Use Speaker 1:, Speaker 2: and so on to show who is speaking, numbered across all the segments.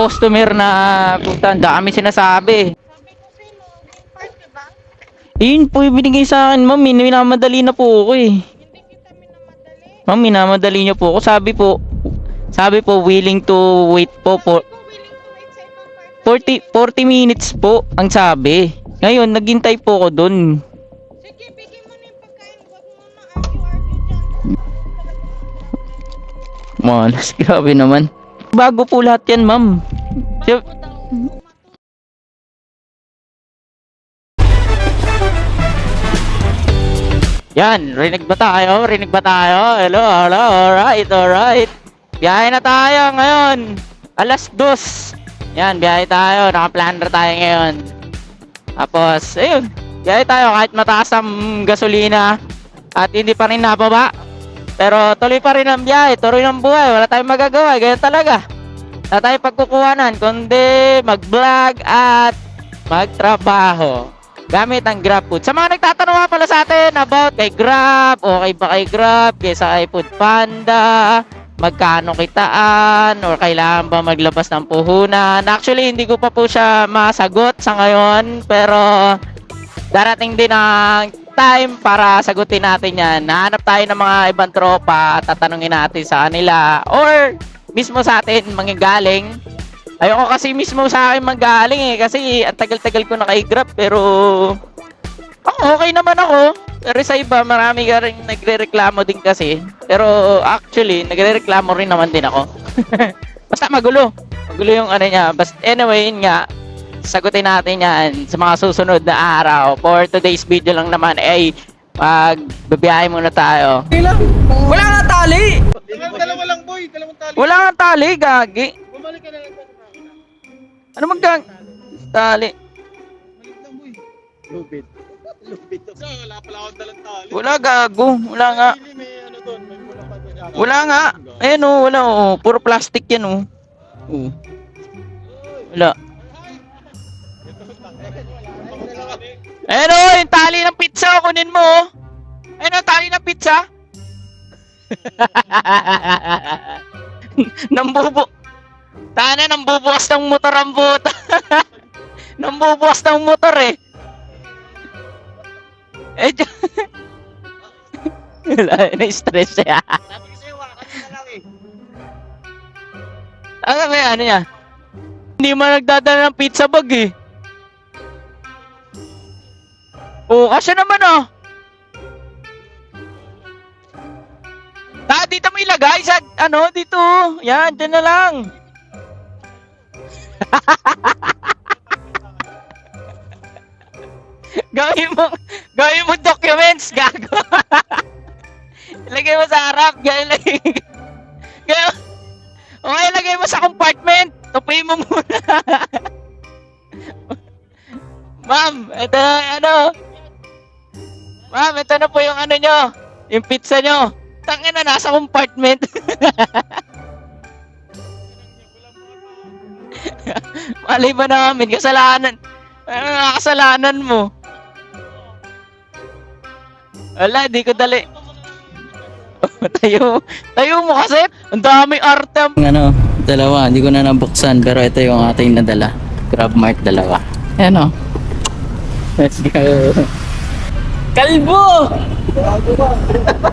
Speaker 1: customer na puta, ang dami sinasabi.
Speaker 2: Sabi ko sa'yo, party ba?
Speaker 1: Yun po yung binigay sa akin, ma'am. Minamadali na po ako eh.
Speaker 2: Hindi kita minamadali.
Speaker 1: Ma'am, minamadali niyo po ako. Sabi po willing to wait po for
Speaker 2: Sabi ko, willing to wait sa ibang party.
Speaker 1: 40 minutes po ang sabi. Ngayon, naghintay po ako dun.
Speaker 2: Sige, bigyan mo na yung pagkain. Huwag mo na argue-argue dyan.
Speaker 1: Malas, grabe naman. Bago po lahat yan, ma'am.
Speaker 2: Bago daw.
Speaker 1: Yan, rinig ba tayo? Rinig ba tayo? Hello, alright. Biyahe na tayo ngayon. Alas 2. Yan, biyahe tayo. Naka-planner tayo ngayon. Tapos, ayun. Biyahe tayo kahit mataas ang gasolina at hindi pa rin nababa. Pero tuloy pa rin ang biyahe. Tuloy ng buhay. Wala tayong magagawa. Ganyan talaga. Wala tayong pagkukuhanan. Kundi mag-vlog at magtrabaho gamit ang GrabFood. Sa mga nagtatanong nga pala sa atin about kay Grab, okay ba kay Grab, kaysa kay Foodpanda, magkano kitaan, or kailangan ba maglabas ng puhunan. Actually, hindi ko pa po siya masagot sa ngayon, pero darating din ang time para sagutin natin yan. Nahanap tayo ng mga ibang tropa at tatanungin natin sa kanila, or mismo sa atin manggagaling. Ayoko kasi mismo sa akin manggaling eh. Kasi ang tagal-tagal ko na kay Grab. Pero okay naman ako. Pero sa iba, marami ka rin nagre-reklamo din kasi. Pero actually, nagre-reklamo rin naman din ako. Basta magulo. Magulo yung ano niya. Basta anyway, yun nga. Sagutin natin yan sa mga susunod na araw. For today's video lang naman ay magbabiyahe muna tayo. Wala nga tali!
Speaker 3: Dalawa lang boy, dalawang tali.
Speaker 1: Wala nga tali, gagi.
Speaker 3: Bumalik ka na lang.
Speaker 1: Ano tali?
Speaker 3: Balik lang boy. Lupit. Lupit. So, wala pala akong dalang tali.
Speaker 1: Wala, gago. Wala nga.
Speaker 3: May ano doon, may mula pa doon.
Speaker 1: Wala nga. Ayan o, wala o. Puro plastic yan o. Wala. Ayan o, yung tali ng pizza. Kunin mo o. Ayan o, tali ng pizza. Nambubukas ng motor ang buta. Nambubukas ng motor eh. Wala, na-stress siya.
Speaker 3: Sabi ko sa'yo, wakan na lang eh.
Speaker 1: Ano ba yan? Ano niya? Hindi mo nagdadala ng pizza bag eh. Oo, kasya naman oh. Dito mo ilagay sa ano dito. Yan, dyan na lang. Gawin mo documents, gago. Ilagay mo sa harap, okay, ilagay mo sa compartment. Tupiin mo muna. Ma'am, ito ano. Ma'am, ito na po yung ano nyo. Yung pizza nyo. Tangin na, nasa compartment. Malay ba namin? Kasalanan. Ano nga kasalanan mo? Wala, di ko dali. Tayo mo kasi. Ang daming arte. Ano, dalawa. Hindi ko na nabuksan. Pero ito yung ating nadala. GrabMart dalawa. Ayan o. Let's go. Kalbo!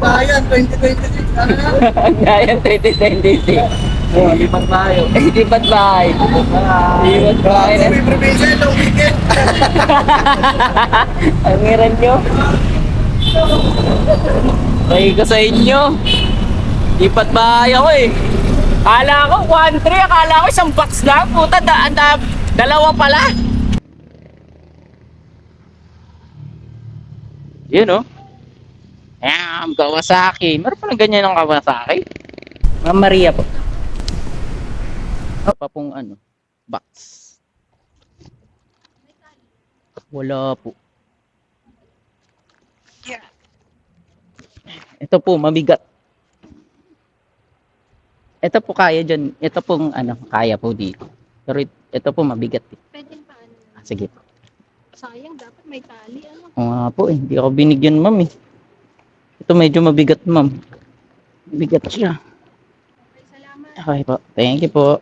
Speaker 3: Bayan, 2026. Ano na?
Speaker 1: Gayan 2026.
Speaker 3: Oh, lipat tayo.
Speaker 1: Lipat bahay. Lipat bahay na.
Speaker 3: May probinsya, long weekend.
Speaker 1: Ang ngiran nyo. Bagi ko sa inyo. Lipat bahay ako eh. Akala ko 1-3. Akala ko isang box lang. Puta, dalawa pala. Yun oh. Ayan, Kawasaki. Meron pa lang ganyan ng Kawasaki. Ma'am Maria po. Pa pong ano, box. Wala po. Yeah. Ito po, mabigat. Ito po kaya dyan. Ito pong ano, kaya po dito. Pero ito po mabigat.
Speaker 2: Pwede pa ano.
Speaker 1: Sige po.
Speaker 2: Sayang, dapat may tali. Ano?
Speaker 1: Oo nga po eh. Hindi ako binigyan, ma'am eh. Ito medyo mabigat, ma'am. Mabigat siya.
Speaker 2: Okay, salamat.
Speaker 1: Okay po. Thank you po.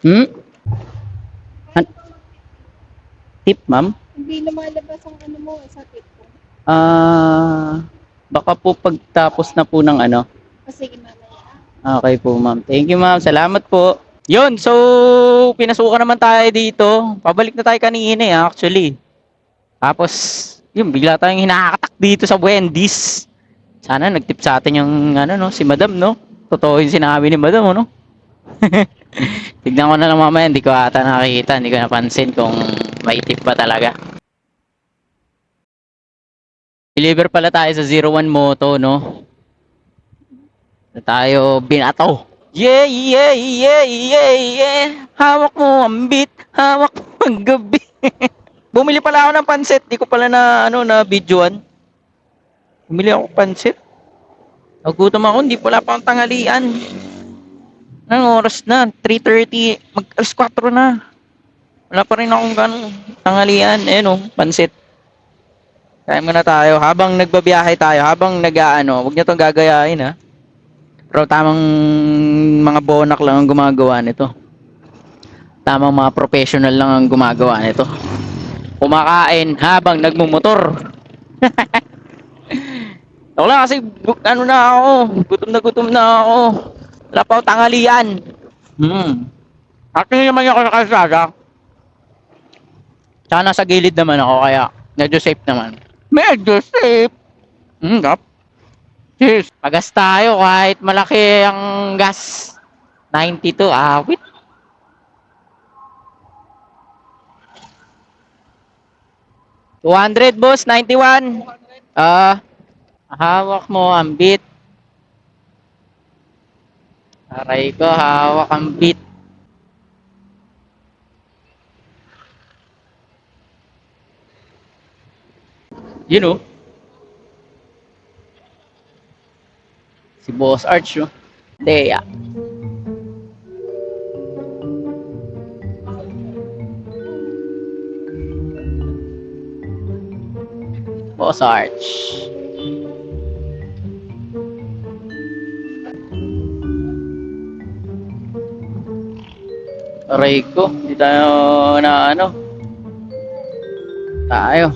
Speaker 1: Hmm? An- Tip, ma'am?
Speaker 2: Hindi lumalabas ang ano mo sa TikTok.
Speaker 1: Baka po pagtapos na po ng ano.
Speaker 2: O sige, mamaya.
Speaker 1: Okay po, ma'am. Thank you, ma'am. Salamat po. Yun, so pinasukan naman tayo dito. Pabalik na tayo kanina actually. Tapos, yun, bigla tayong hinakatak dito sa Wendy's. Sana nagtip sa atin yung ano no, si Madam no. Totoo yung sinabi ni Madam no. Tignan ko na lang mamaya, hindi ko ata nakikita, hindi ko napansin kung may tip ba talaga. Deliver pala tayo sa 01 Moto no. Na tayo binato. Yeah, yeah, yeah, yeah, yeah. Hawak mo ang beat, hawak mo ang gabi. Bumili pala ako ng pansit, di ko pala na ano na videoan. Bumili ako ng pansit. Nagutom ako, hindi pala pa ang tanghalian. Anong oras na? 3:30, mag-alas 4 na. Wala pa rin akong ganong tanghalian. Ayun o, pansit. Kain muna tayo. Habang nagbabiyahe tayo, habang nag-aano, huwag niyo itong gagayahin ha. Pero tamang mga bonak lang ang gumagawa nito. Tamang mga professional lang ang gumagawa nito. Kumakain habang nagmumotor. Ako lang kasi ano na ako, gutom na ako. Wala pa ako tanghalian. Actually naman ako sa kalsada. Tsaka nasa gilid naman ako kaya medyo safe naman. Medyo safe. Gap. Cheers. Pagas tayo kahit malaki ang gas. 92, awit. $200 boss, 91. Hawak mo ang beat. Aray ko, hawak ang beat. You know. Si Boss Arch, no? Dea. Boss Arch. Aray ko, hindi tayo na ano. Tayo.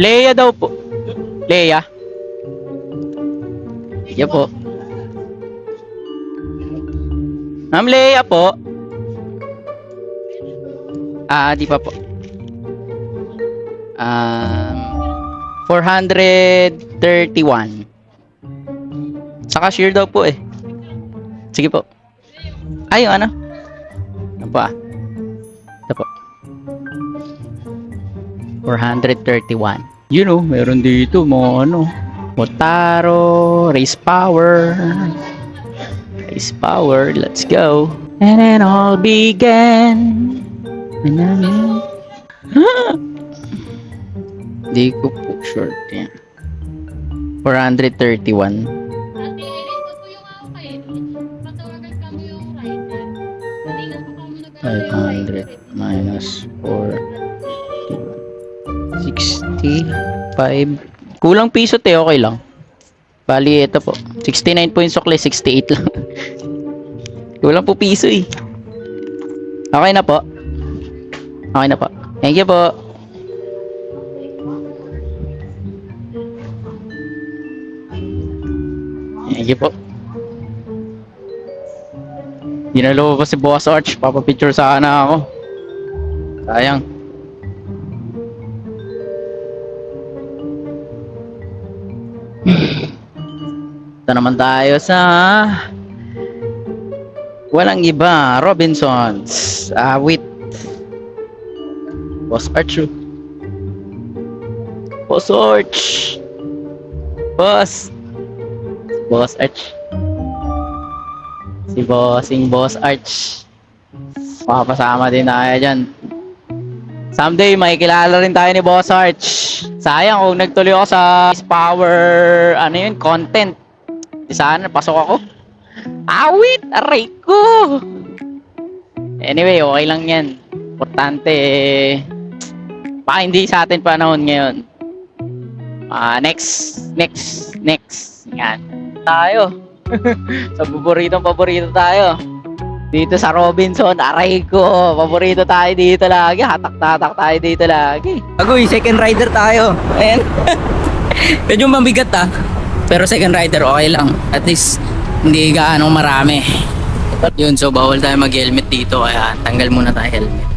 Speaker 1: Leia daw po. Leia. Iya po. Ma'am Leia po. Di pa po. 431. Sa cashier daw po eh. Sige po. Ay, yung ano? Ano po ah? Ito po. 431. You know, meron dito mga ano. Motaro, Race Power. Race Power, let's go. And then all began. Di ko po short yan. 431.
Speaker 2: Ate, ilin ko po yung ako kayo. Patawagan ka mo yung rider. Hindi na po kami nag-rider.
Speaker 1: 500 minus 4. 65. Kulang piso te, okay lang. Bali, ito po. 69 points sukle, 68 lang. Kulang po piso eh. Okay na po. Okay na po. Thank you po. Thank you po. Ginalo ko si Boss Arch. Papapicture sana ako. Sayang. Ito naman tayo sa walang iba, Robinsons. With Boss Arch. Boss Arch. Boss Arch. Si Boss Arch. Papasama din tayo dyan. Someday, makikilala rin tayo ni Boss Arch. Sayang kung nagtuloy ako sa Power, ano yun, content. Sana, pasok ako. Awit! Aray ko! Anyway, okay lang yan. Importante, baka hindi sa atin panahon ngayon. Next. Yan. Tayo. Sa paborito tayo. Dito sa Robinson, aray ko. Paborito tayo dito lagi. Hatak-tatak tayo dito lagi.
Speaker 4: Agoy, second rider tayo. Ayan. Medyo mabigat pero second rider okay lang. At least hindi gaano marami. Yun, so bawal tayo mag-helmet dito kaya tanggal muna tayo helmet.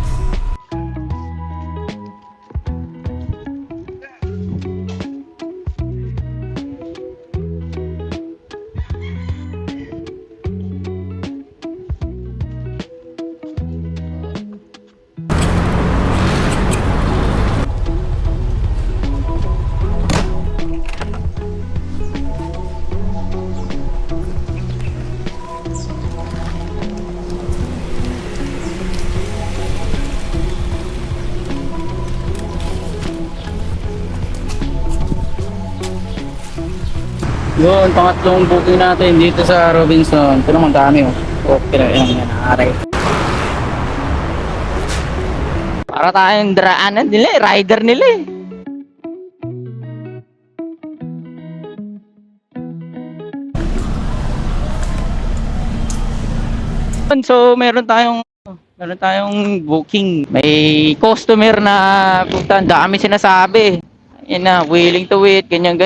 Speaker 4: Yun, pangatlong booking natin dito sa Robinson. Ito naman dami Okay na yan, naaray.
Speaker 1: Para tayong draanan nila rider nila So, meron tayong booking. May customer na putang dami sinasabi. Yan na, willing to wait, ganyan.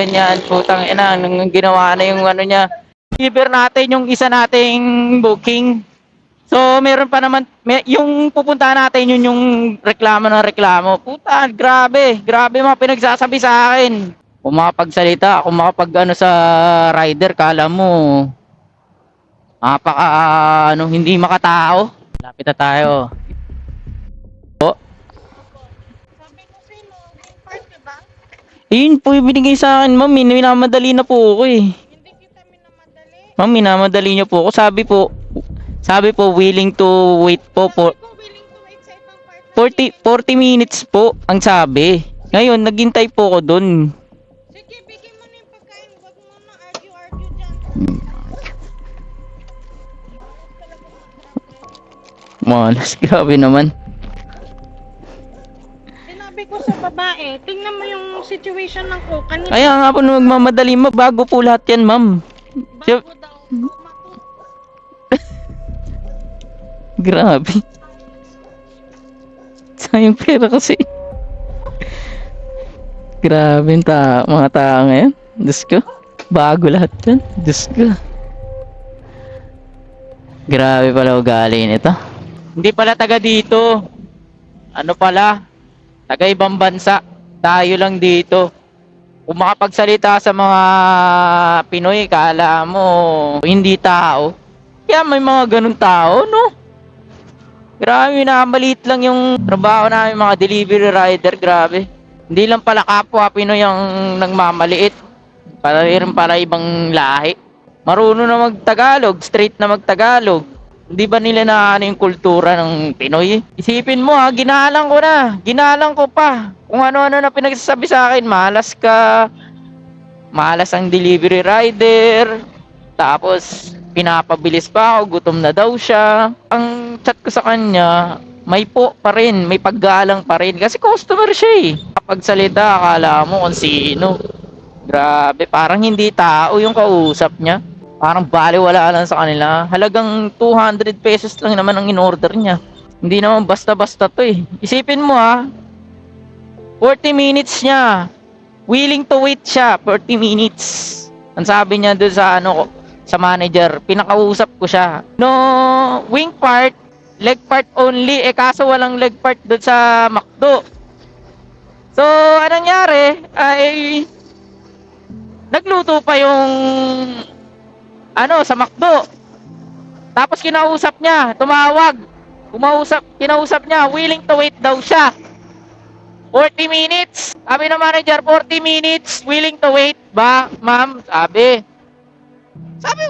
Speaker 1: Putang ina, nung ginawa na yung ano niya. Deliver natin yung isa nating booking. So, meron pa naman, yung pupuntahan natin yun yung reklamo. Puta, grabe mga pinagsasabi sa akin. Kung makapagsalita, kung makapag sa rider, kala mo, hindi makatao. Lapit na tayo. Ayun po yung binigay sa akin, ma'am. Minamadali na po ako eh.
Speaker 2: Hindi kita minamadali.
Speaker 1: Ma'am, minamadali niyo po ako. Sabi po, willing to wait po for
Speaker 2: Ikaw willing to wait sa ibang part.
Speaker 1: 40 minutes po ang sabi. Ngayon, naghintay po ako dun.
Speaker 2: Sige, bigyan mo na yung pagkain. Huwag mo na argue dyan.
Speaker 1: Malas, grabe naman.
Speaker 2: Sinabi ko sa babae, tingnan mo yung situation ng kuka niya.
Speaker 1: Kaya nga po nung magmamadali, bago po lahat yan, ma'am.
Speaker 2: Bago daw.
Speaker 1: Grabe. Sayang pera kasi. Grabe yung mga tao ngayon. Diyos ko. Bago lahat yan. Diyos ko. Grabe pala ugali nito. Hindi pala taga dito. Ano pala? Taga ibang bansa. Tayo lang dito. Kung makapagsalita sa mga Pinoy, kala mo hindi tao. Kaya may mga ganun tao, no? Grabe, nakamaliit lang yung trabaho namin mga delivery rider, grabe. Hindi lang pala kapwa Pinoy ang nagmamaliit. Rin pala ibang lahi. Marunong na magtagalog, straight na magtagalog. Hindi ba nila na ano yung kultura ng Pinoy? Isipin mo ginalang ko pa. Kung ano-ano na pinagsasabi sa akin, malas ka, malas ang delivery rider, tapos pinapabilis pa ako, gutom na daw siya. Ang chat ko sa kanya, may po pa rin, may paggalang pa rin. Kasi customer siya eh. Kapag salita, akala mo kung sino. Grabe, parang hindi tao yung kausap niya. Parang baliwala lang sa kanila. Halagang 200 pesos lang naman ang in-order niya. Hindi naman basta-basta to eh. Isipin mo 40 minutes niya. Willing to wait siya, 40 minutes. Ang sabi niya doon sa sa manager, pinakausap ko siya. No, wing part, leg part only. Kaso walang leg part doon sa McDo. So, anong nangyari? Ay, nagluto pa yung sa McDo. Tapos kinausap niya, kinausap niya, willing to wait daw siya. 40 minutes. Sabi ng manager, 40 minutes, willing to wait ba, ma'am? Sabi,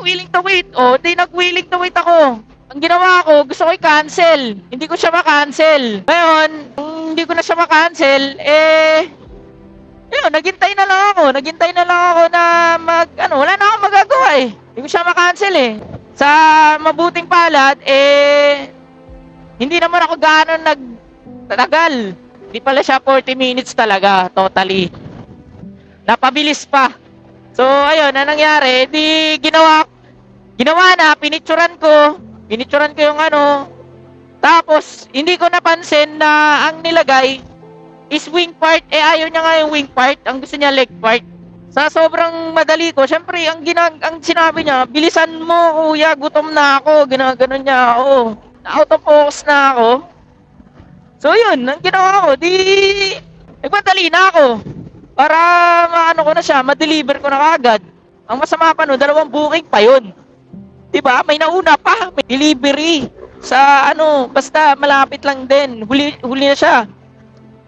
Speaker 1: willing to wait. Di nag-willing to wait ako. Ang ginawa ko, gusto ko i-cancel. Hindi ko siya ma-cancel. Ngayon, hindi ko na siya ma-cancel, naghintay na lang ako na wala na akong magagawa eh. Hindi ko siya ma-cancel eh. Sa mabuting palad, hindi naman ako gano'n nagtagal. Hindi pala siya 40 minutes talaga, totally. napabilis pa. So, ayun, na nangyari, di ginawa na, pinicturan ko yung ano, tapos, hindi ko napansin na ang nilagay is wing part, ayaw niya nga yung wing part, ang gusto niya leg part. Sa sobrang madali ko, syempre, ang sinabi niya, bilisan mo, kuya, gutom na ako, ginaganon niya ako, out of focus na ako. So, yun, ang ginawa ko, di, nagmadali na ako, para maano ko na siya, ma-deliver ko na kagad. Ang masama pa no, 2 booking pa yun. Diba? May nauna pa, may delivery. Sa ano, basta malapit lang din. Huli na siya.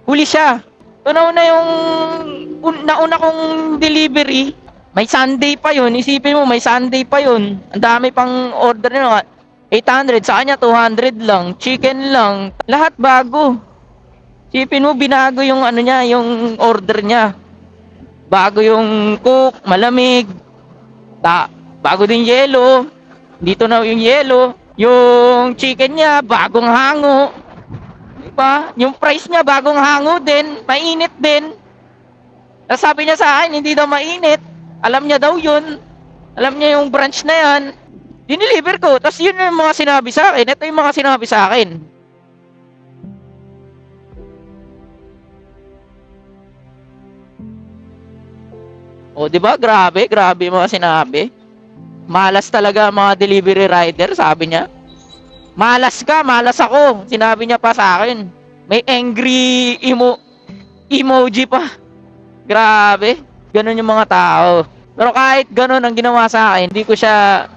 Speaker 1: Huli siya. So, nauna kong delivery. May Sunday pa yun. Isipin mo, may Sunday pa yun. Ang dami pang order nila. 800, sa kanya 200 lang. Chicken lang. Lahat bago. Isipin mo, binago yung ano niya, yung order niya. Bago yung cook, malamig. Bago din yelo. Dito na yung yelo. Yung chicken niya, bagong hango. Diba? Yung price niya, bagong hango din. Mainit din. Tapos sabi niya sa akin, hindi daw mainit. Alam niya daw yun. Alam niya yung branch na yan. Diniliver ko. Tapos yun yung mga sinabi sa akin. Ito yung mga sinabi sa akin. O, di ba? Grabe yung mga sinabi. Malas talaga mga delivery rider, sabi niya. Malas ka, malas ako. Sinabi niya pa sa akin. May angry emoji pa. Grabe. Ganun yung mga tao. Pero kahit ganun ang ginawa sa akin, hindi ko siya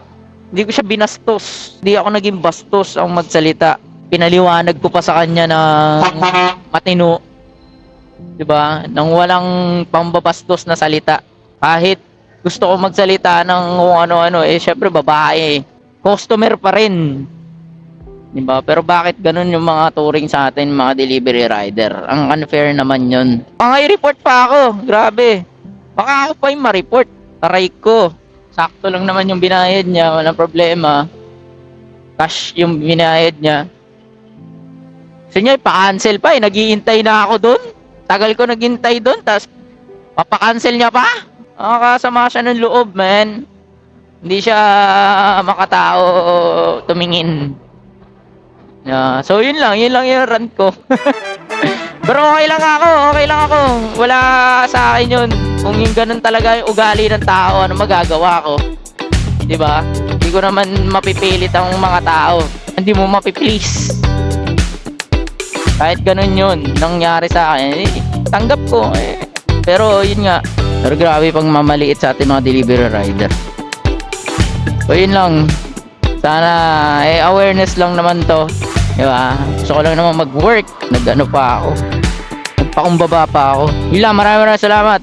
Speaker 1: binastos. Hindi ako naging bastos ang magsalita. Pinaliwanag ko pa sa kanya na matino. 'Di ba? Nang walang pambabastos na salita. Kahit gusto ko magsalita ng kung ano-ano, syempre babae. Customer pa rin. Diba? Pero bakit ganun yung mga touring sa atin, mga delivery rider? Ang unfair naman yun. I-report pa ako. Grabe. Baka ako pa yung ma-report. Taray ko. Sakto lang naman yung binayad niya. Walang problema. Cash yung binayad niya. So niya, pa-cancel pa eh. Naghihintay na ako doon. Tagal ko naghintay doon. Tapos, papakancel niya pa. Nakakasama siya ng loob, man. Hindi siya makatao tumingin. So, yun lang yung rant ko. Pero okay lang ako. Wala sa akin yun. Kung yung ganun talaga yung ugali ng tao, ano magagawa ko? Diba? Hindi ko naman mapipilit ang mga tao. Hindi mo mapiplease. Kahit ganun yun, nangyari sa akin, tanggap ko. Pero yun nga, pero grabe pang mamaliit sa atin mga delivery rider. So yun lang. Sana awareness lang naman to. Diba? Gusto ko lang naman mag-work. Nag-ano pa ako. Nagpakumbaba pa ako. Yun lang, maraming salamat.